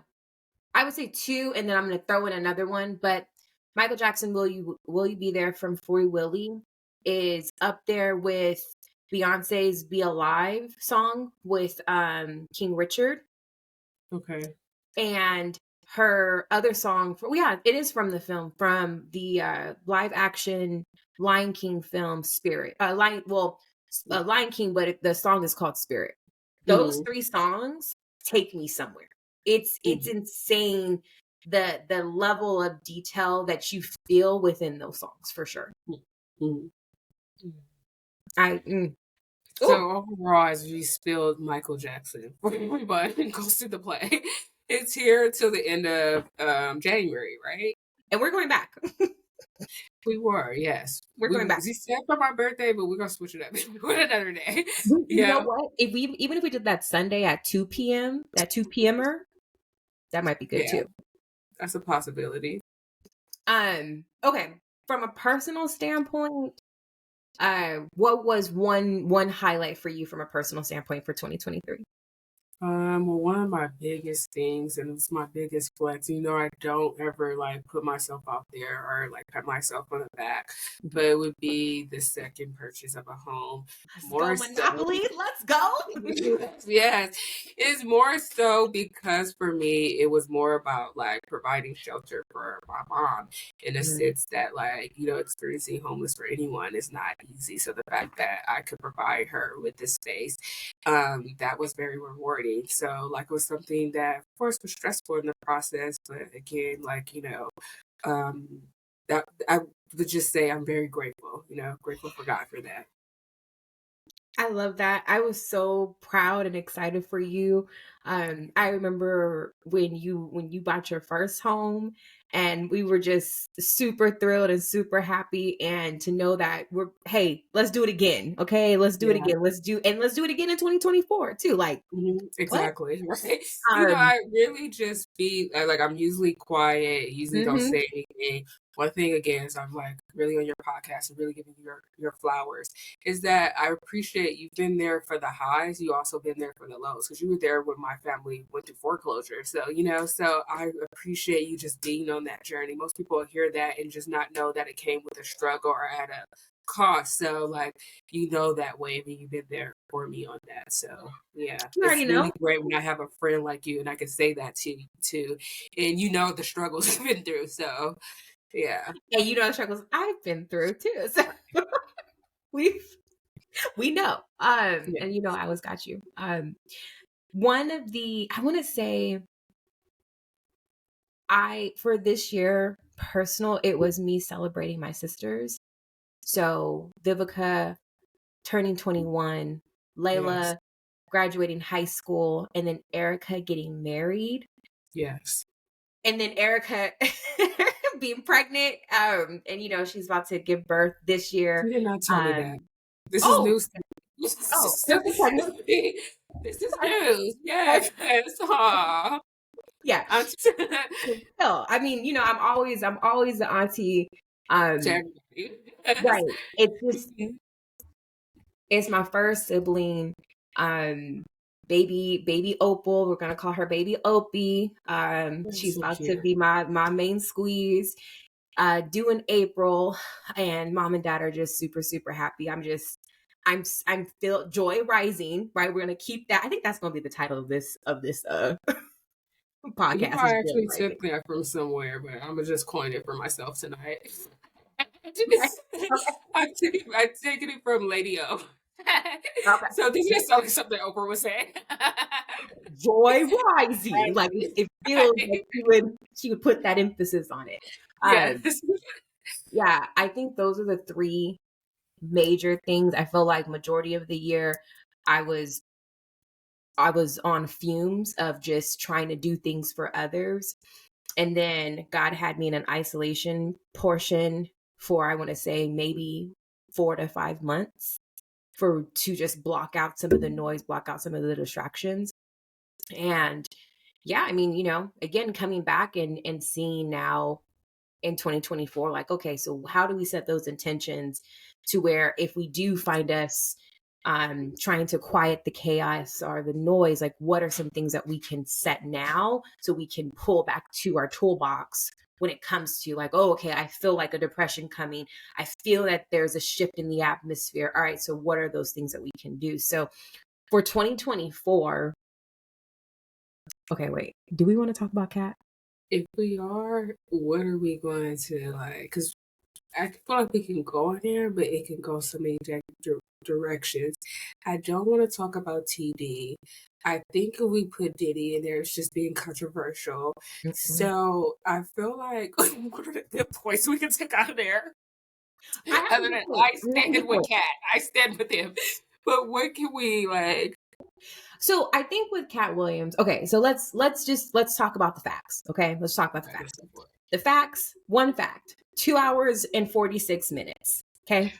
I would say 2, and then I'm going to throw in another one. But Michael Jackson, Will You Be There from Free Willy is up there with Beyonce's Be Alive song with King Richard. Okay. And her other song, it is from the film, from the live action Lion King film Spirit. Lion King, but the song is called Spirit. Those 3 songs take me somewhere. It's insane the level of detail that you feel within those songs for sure. So overall, as we spilled Michael Jackson for everybody goes to the play, it's here till the end of January, right? And we're going back. We were, yes. We're going back. We said for my birthday, but we're gonna switch it up another day. You know what? Even if we did that Sunday at 2 p.m., that 2 p.m.er, that might be good too. That's a possibility. Okay. From a personal standpoint, what was one highlight for you from a personal standpoint for 2023? Well, one of my biggest things, and it's my biggest flex, I don't ever like put myself out there or like pat myself on the back, but it would be the second purchase of a home. Let's go, Monopoly. Let's go. Yes. It's more so because for me, it was more about like providing shelter for my mom in a sense that like, experiencing homeless for anyone is not easy. So the fact that I could provide her with this space, that was very rewarding. So like it was something that of course was stressful in the process, but again, like, that I would just say I'm very grateful, grateful for God for that. I love that. I was so proud and excited for you. I remember when you bought your first home And we were just super thrilled and super happy. And to know that hey, let's do it again. Okay. Let's do it Yeah. again. Let's do it again in 2024 too. Like, what? Exactly. Right. Um, I really just be like, I'm usually quiet, usually don't mhm. say anything. One thing again is I'm like really on your podcast and really giving you your flowers is that I appreciate you've been there for the highs. You also been there for the lows because you were there when my family went through foreclosure. So, so I appreciate you just being on that journey. Most people hear that and just not know that it came with a struggle or at a cost. So like, that wave and you've been there for me on that. So yeah, You it's already really know. great when I have a friend like you and I can say that to you too. And the struggles you've been through. So yeah. And you know the struggles I've been through too. So we know. Yeah. And I always got you. One of I want to say for this year, personal, it was me celebrating my sisters. So Vivica turning 21, Yes. Layla graduating high school, and then Erica getting married. Yes. And then Erica being pregnant. And she's about to give birth this year. You did not tell me that. Um, This is oh, news. Erica's pregnant. This is news. Yes. Aw. Yeah. I'm No, I mean, I'm always the auntie. Right. It's just it's my first sibling. Baby Opal. We're gonna call her baby Opie. She's so about to cute. be my main squeeze. Due in April, and mom and dad are just super, super happy. I'm feel joy rising, right? We're gonna keep that. I think that's gonna be the title of this You podcast is might joy actually rising. took that from somewhere, but I'm gonna just coin it for myself tonight. Okay. I'm taking it from Lady O. Okay. So this is like something Oprah was saying. Joy rising. Like it feels like she would put that emphasis on it. Yes. Yeah, I think those are the three major things. I feel like majority of the year I was on fumes of just trying to do things for others. And then God had me in an isolation portion for, I want to say, maybe 4 to 5 months to just block out some of the noise, block out some of the distractions. And yeah, I mean, again, coming back and seeing now in 2024, like, okay, so how do we set those intentions to where if we do find us trying to quiet the chaos or the noise, like what are some things that we can set now so we can pull back to our toolbox when it comes to like, oh, okay, I feel like a depression coming. I feel that there's a shift in the atmosphere. All right, so what are those things that we can do? So for 2024, okay, wait, do we want to talk about Kat? If we are, what are we going to like? Because I feel like we can go there, but it can go so many directions. I don't want to talk about TD. I think if we put Diddy in there, it's just being controversial. Mm-hmm. So I feel like what are the good points we can take out of there? I Other than I stand with Kat, I stand with him. But what can we like? So I think with Kat Williams, okay, so let's talk about the facts. Okay, let's talk about the facts. The facts, one fact, 2 hours and 46 minutes. Okay.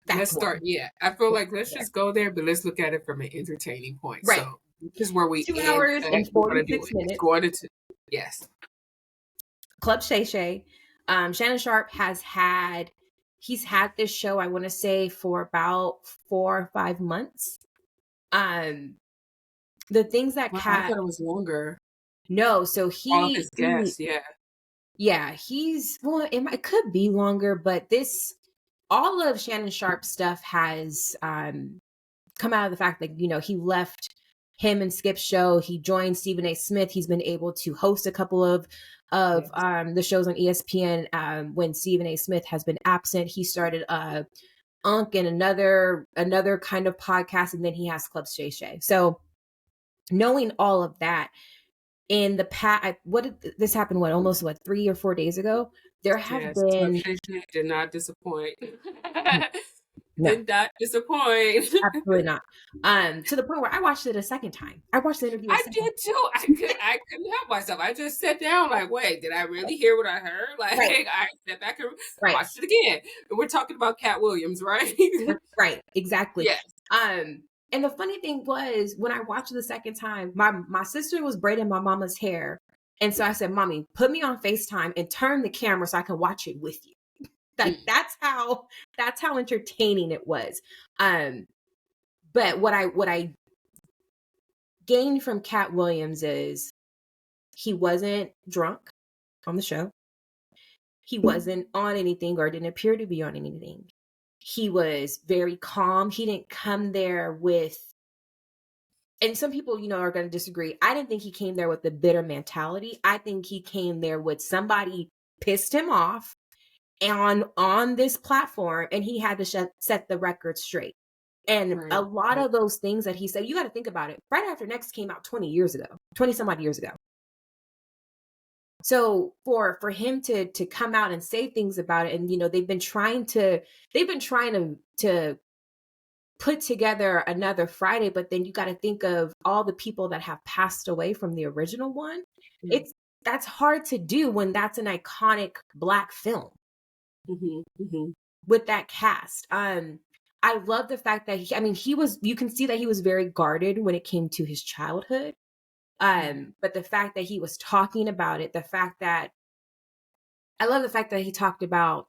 Let's start. Yeah, I feel like let's just go there, but let's look at it from an entertaining point. Right. So this is where we 2 end. hours and 46 minutes. Going into yes. Club Shay Shay. Shannon Sharpe he's had this show, I want to say, for about 4 or 5 months. The things that I Kat, thought it was longer. no, so All of his guests, yeah, it could be longer, but all of Shannon Sharpe's stuff has come out of the fact that, he left him and Skip's show. He joined Stephen A. Smith. He's been able to host a couple of the shows on ESPN when Stephen A. Smith has been absent. He started Unk and another kind of podcast, and then he has Club Shay Shay. So knowing all of that, in the past, this happened? Almost 3 or 4 days ago. There have been did not disappoint. No, did not disappoint. absolutely not. To the point where I watched it a second time. I watched the interview a I second. did too. I couldn't help myself. I just sat down like, wait, did I really hear what I heard? Like, Right, I sat back and right, watched it again. And we're talking about Cat Williams, right? right, exactly. Yes. And the funny thing was, when I watched it the second time, my sister was braiding my mama's hair, and so I said, "Mommy, put me on FaceTime and turn the camera so I can watch it with you." Like that's how entertaining it was. But what I gained from Cat Williams is he wasn't drunk on the show. He wasn't on anything or didn't appear to be on anything. He was very calm. He didn't come there with, and some people, are going to disagree. I didn't think he came there with the bitter mentality. I think he came there with somebody pissed him off on this platform, and he had to set the record straight. And Right. a lot of those things that he said, you got to think about it. Friday After Next came out 20 some odd years ago. So for him to come out and say things about it, and they've been trying to put together another Friday, but then you got to think of all the people that have passed away from the original one. Mm-hmm. That's hard to do when that's an iconic Black film. Mm-hmm. Mm-hmm. With that cast. I love the fact that you can see that he was very guarded when it came to his childhood. But the fact that he was talking about it, I love the fact that he talked about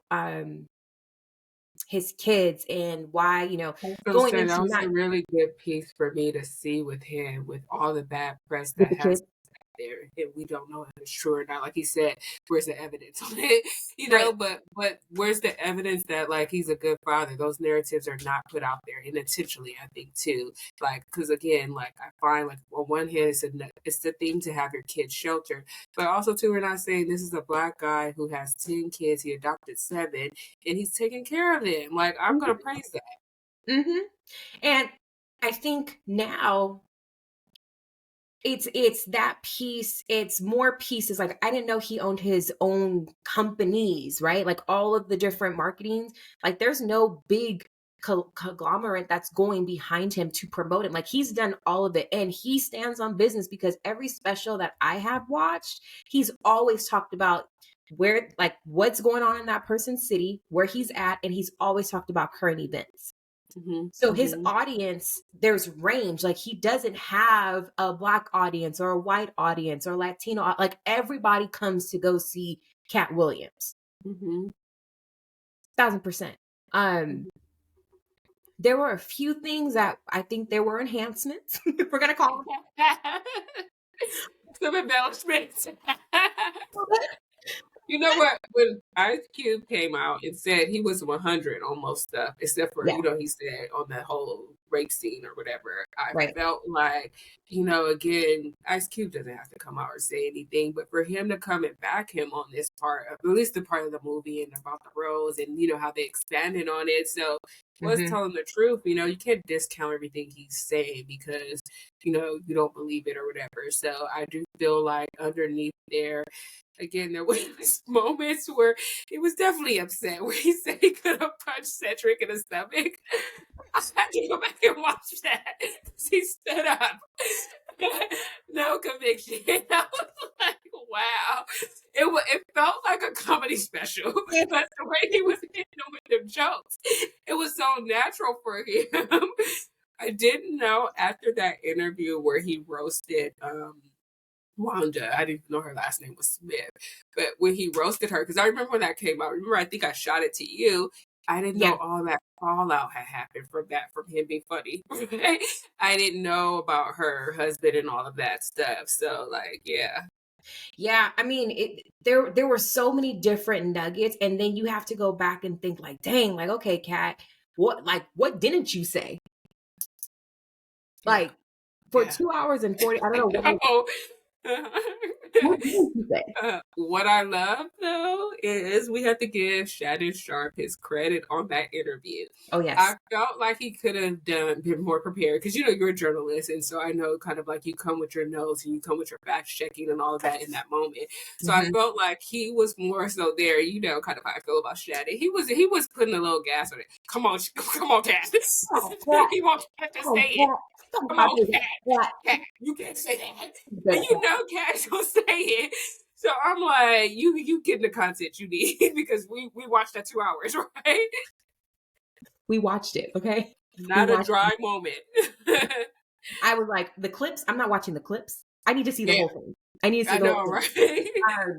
his kids and why, going into That was not a really good piece for me to see with him, with all the bad press with that the has kids. there, and we don't know if it's true or not. Like he said, where's the evidence on it? Right. But where's the evidence that like he's a good father? Those narratives are not put out there, and intentionally, I think too. Like, because again, like I find like on one hand, it's the thing to have your kids sheltered, but also too, we're not saying this is a Black guy who has 10 kids, he adopted 7, and he's taking care of them. Like, I'm gonna praise that. Mm-hmm. And I think now it's that piece, it's more pieces. Like, I didn't know he owned his own companies, right? Like all of the different marketings. Like, there's no big conglomerate that's going behind him to promote it. Like, he's done all of it, and he stands on business because every special that I have watched, he's always talked about what's going on in that person's city, where he's at, and he's always talked about current events. Mm-hmm. So his audience, there's range. Like, he doesn't have a Black audience or a white audience or Latino. Like, everybody comes to go see Cat Williams. 1000%. There were a few things that I think there were enhancements. We're gonna call them some embellishments. You know what? When Ice Cube came out and said he was 100 on most stuff, except for, he said on that whole rape scene or whatever, I felt like, again, Ice Cube doesn't have to come out or say anything, but for him to come and back him on this part, at least the part of the movie and about the roles and, how they expanded on it. So was telling the truth, you can't discount everything he's saying because, you don't believe it or whatever. So I do feel like underneath there, again, there was moments where he was definitely upset, where he said he could have punched Cedric in the stomach. I had to go back and watch that because he stood up. No conviction. I was like, wow. It felt like a comedy special because the way he was hitting him with them jokes, it was so natural for him. I didn't know after that interview where he roasted Wanda, I didn't know her last name was Smith, but when he roasted her, because I remember when that came out, I think I shot it to you. I didn't know all that fallout had happened from him being funny. I didn't know about her husband and all of that stuff. So, like, yeah. Yeah, I mean, there were so many different nuggets, and then you have to go back and think, like, dang, like, okay, Kat, what didn't you say? Like, for 2 hours and 40, I don't know. What did you say? What I love though is we have to give Shannon Sharp his credit on that interview. Oh, yes. I felt like he could have been more prepared because you're a journalist, and so I know kind of like you come with your notes and you come with your fact checking and all of that in that moment. So I felt like he was more so there. Kind of how I feel about Shannon. He was putting a little gas on it. Come on, Cass. Oh, He wants Cass to say it. Come on, Cat. You can't say that. And Cash will say it. So I'm like, you getting the content you need because we watched that 2 hours, right? We watched it, okay? Not a dry moment. I was like, the clips, I'm not watching the clips. I need to see the whole thing. I need to see the whole thing. Right?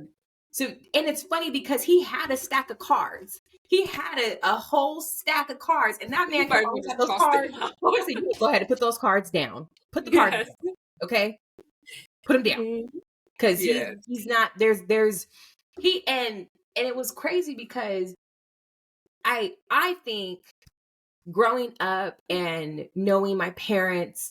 So, and it's funny because he had a stack of cards. He had a whole stack of cards, and that man can always have those cards. I said, you go ahead and put those cards down. Put the cards down, okay? Put them down. Because he's not, there's, and it was crazy because I think growing up and knowing my parents,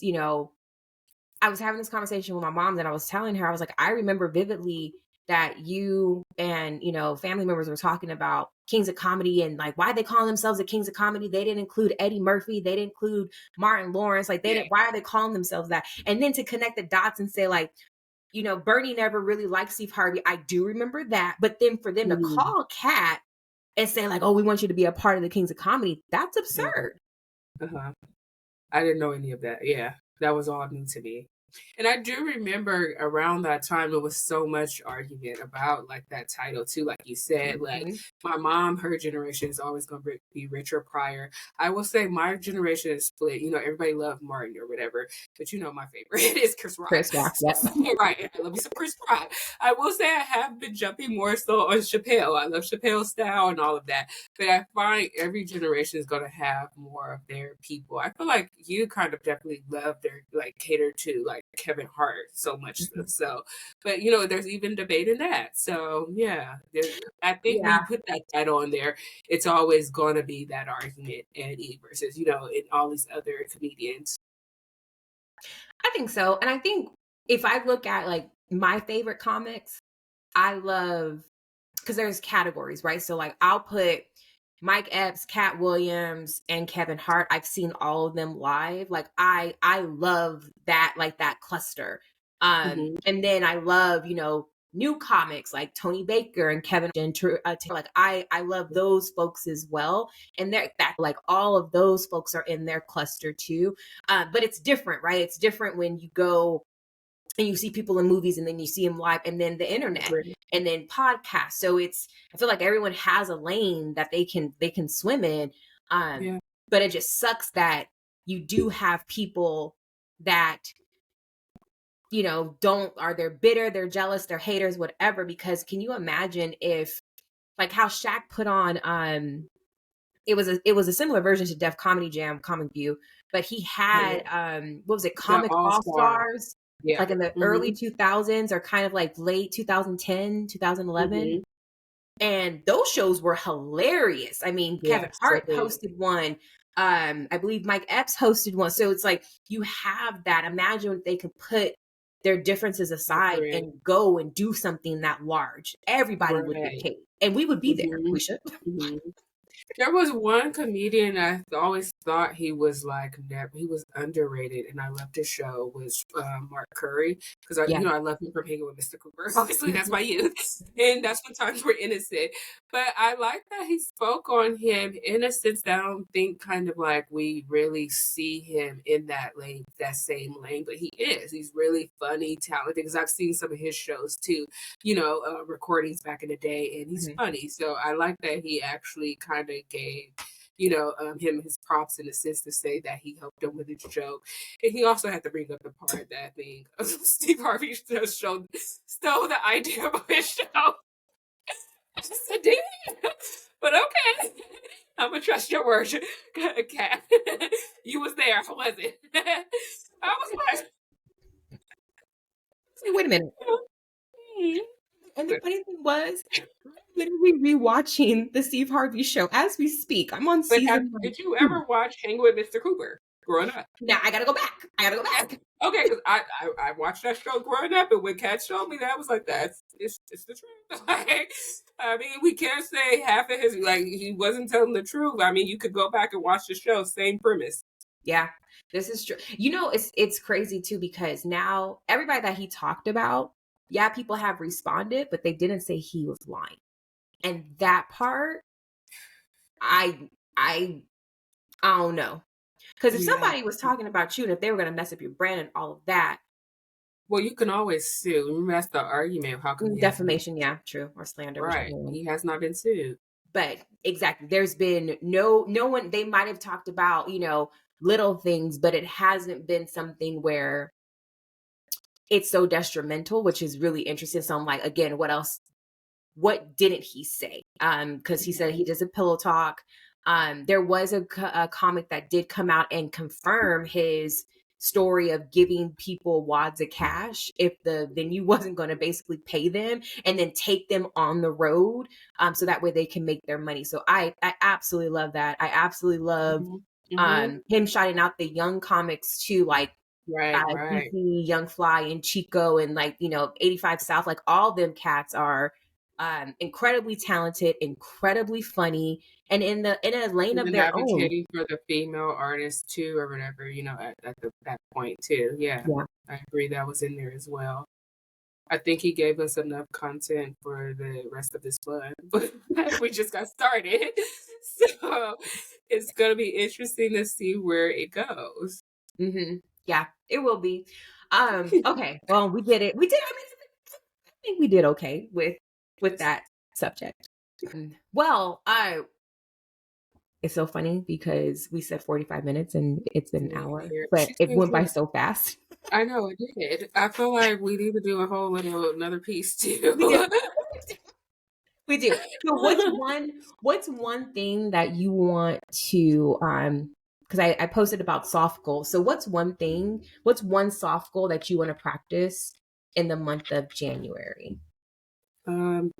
I was having this conversation with my mom and I was telling her, I was like, I remember vividly that you and, family members were talking about Kings of Comedy and like why they call themselves the Kings of Comedy. They didn't include Eddie Murphy. They didn't include Martin Lawrence. Like why are they calling themselves that? And then to connect the dots and say like, Bernie never really liked Steve Harvey. I do remember that. But then for them to call Kat and say like, oh, we want you to be a part of the Kings of Comedy, that's absurd. I didn't know any of that. Yeah, that was all new to me. And I do remember around that time, it was so much argument about like that title too. Like you said, like my mom, her generation is always going to be Richard Pryor. I will say my generation is split. Everybody loved Martin or whatever, but my favorite is Chris Rock. Chris Rock, yes. Right. I love me some Chris Rock. I will say I have been jumping more so on Chappelle. I love Chappelle's style and all of that. But I find every generation is going to have more of their people. I feel like you kind of definitely love their like cater to like Kevin Hart so much so, but there's even debate in that. So yeah, I think when you put that title on there, it's always going to be that argument, Eddie versus and all these other comedians. I think so, and I think if I look at like my favorite comics, I love because there's categories, right? So like I'll put Mike Epps, Cat Williams, and Kevin Hart. I've seen all of them live. Like I love that, like that cluster. And then I love, new comics like Tony Baker and Kevin Gentry. Like I love those folks as well. And they're that like all of those folks are in their cluster too. But it's different, right? It's different when you go and you see people in movies and then you see them live and then the internet and then podcasts. So I feel like everyone has a lane that they can swim in. But it just sucks that you do have people that, they're bitter, they're jealous, they're haters, whatever, because can you imagine if like how Shaq put on, it was a similar version to Def Comedy Jam, Comic View, but he had, what was it? Comic All-Stars. Yeah. Like in the early 2000s or kind of like late 2010, 2011. And those shows were hilarious. I mean, Kevin Hart hosted one. I believe Mike Epps hosted one. So it's like you have that. Imagine if they could put their differences aside and go and do something that large. Everybody would get paid. And we would be there. We should. There was one comedian I always thought he was he was underrated, and I loved his show was Mark Curry because I love him from Hanging with Mr. Cooper. Obviously, that's my youth, and that's when times were innocent. But I like that he spoke on him in a sense that I don't think kind of like we really see him in that lane, that same lane. But he is. He's really funny, talented. Because I've seen some of his shows too, recordings back in the day, and he's funny. So I like that he actually kind of gave him his props in a sense to say that he helped him with his joke. And he also had to bring up the part that I think Steve Harvey stole the idea of his show. I just said, did he? But okay, I'm gonna trust your word, Kat. You was there, was it? I was like, wait a minute. And the funny thing was, I'm literally rewatching the Steve Harvey show as we speak. I'm on season. Did you ever watch Hang with Mr. Cooper growing up? Now I gotta go back. Okay, because I watched that show growing up, and when Kat showed me that, I was like, it's the truth. Like, I mean, we can't say half of his like he wasn't telling the truth. I mean, you could go back and watch the show, same premise. Yeah, this is true. It's crazy too because now everybody that he talked about, yeah, people have responded, but they didn't say he was lying. And that part, I I I don't know. Because if Yeah. somebody was talking about you and if they were going to mess up your brand and all of that, Well, you can always sue. Remember, that's the argument. How come he hasn't been defamation, yeah, true, or slander, whichever right? one. He has not been sued. But exactly, there's been no one. They might have talked about little things, but it hasn't been something where it's so detrimental, which is really interesting. So I'm like, again, what else? What didn't he say? Because he said he does a pillow talk. There was a comic that did come out and confirm his story of giving people wads of cash if the venue wasn't going to basically pay them and then take them on the road, so that way they can make their money. So I absolutely love that. I absolutely love Hmm. Hmm. him shouting out the young comics too, like Right, right. DC, Young Fly, and Chico, and 85 South. Like all them cats are incredibly talented, incredibly funny, and in a lane And of then their own. advocating for the female artist too, or whatever, that point too. Yeah, Yeah. I agree. That was in there as well. I think he gave us enough content for the rest of this month, but we just got started. So it's gonna be interesting to see where it goes. Hmm. Yeah, it will be. Okay. Well, we did it. We did. I think we did okay with that subject. Well, I it's so funny because we said 45 minutes and it's been an hour, Here. but She's it been went by good. so fast. I know it did. I feel like we need to do a whole little another piece We do. too. We do. So what's one thing that you want to because I posted about soft goals. So what's one soft goal that you want to practice in the month of January?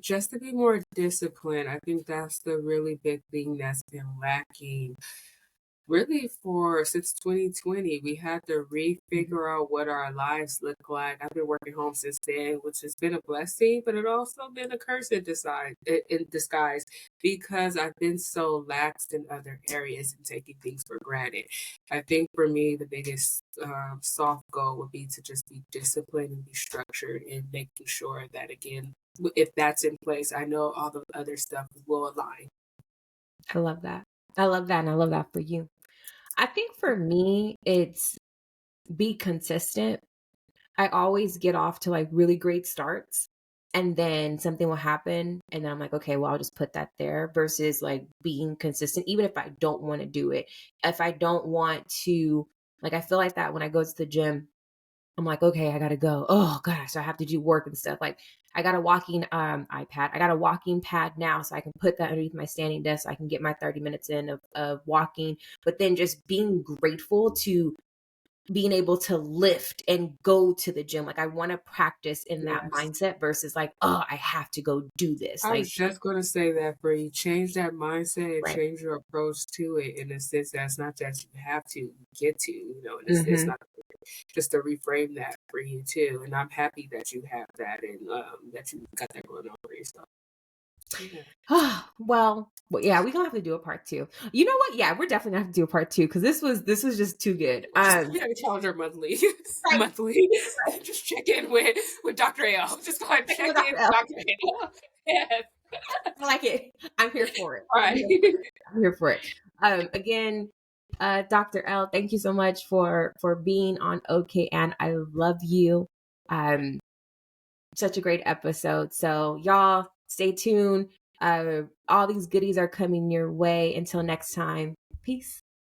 Just to be more disciplined. I think that's the really big thing that's been lacking. Really, for since 2020, we had to Mhm. refigure out what our lives look like. I've been working home since then, which has been a blessing, but it also been a curse in disguise because I've been so lax in other areas and taking things for granted. I think for me, the biggest soft goal would be to just be disciplined and be structured and making sure that, again, if that's in place, I know all the other stuff will align. I love that. I love that and I love that for you. I think for me it's be consistent. I always get off to like really great starts and then something will happen and then I'm like, okay, well, I'll just put that there versus like being consistent, even if I don't want to do it. If I don't want to, like, I feel like that when I go to the gym, I'm like, okay, I gotta go. Oh gosh, so I have to do work and stuff. Like I got a walking iPad. I got a walking pad now, so I can put that underneath my standing desk. So I can get my 30 minutes in of walking. But then just being grateful to being able to lift and go to the gym. Like I want to practice in that Yes. mindset versus like, oh, I have to go do this. I was Like, just going to say that for you, change that mindset and right. change your approach to it in a sense that's not that you have to, you get to, and it's Hmm. not just to reframe that for you too. And I'm happy that you have that and that you got that going on for yourself. Yeah. Well, yeah, we're gonna have to do a part two. You know what? Yeah, we're definitely gonna have to do a part two because this was just too good. Just we have a challenger monthly, Right, monthly. right. Just check in with Dr. L. Just go ahead and Check in with check in Dr. with L. Dr. L. Yes. I like it. I'm here for it. All I'm right. here for it. I'm here for it. Again, Dr. L, thank you so much for being on OK, and I love you. Um, Such a great episode. So y'all stay tuned. All these goodies are coming your way. Until next time, peace.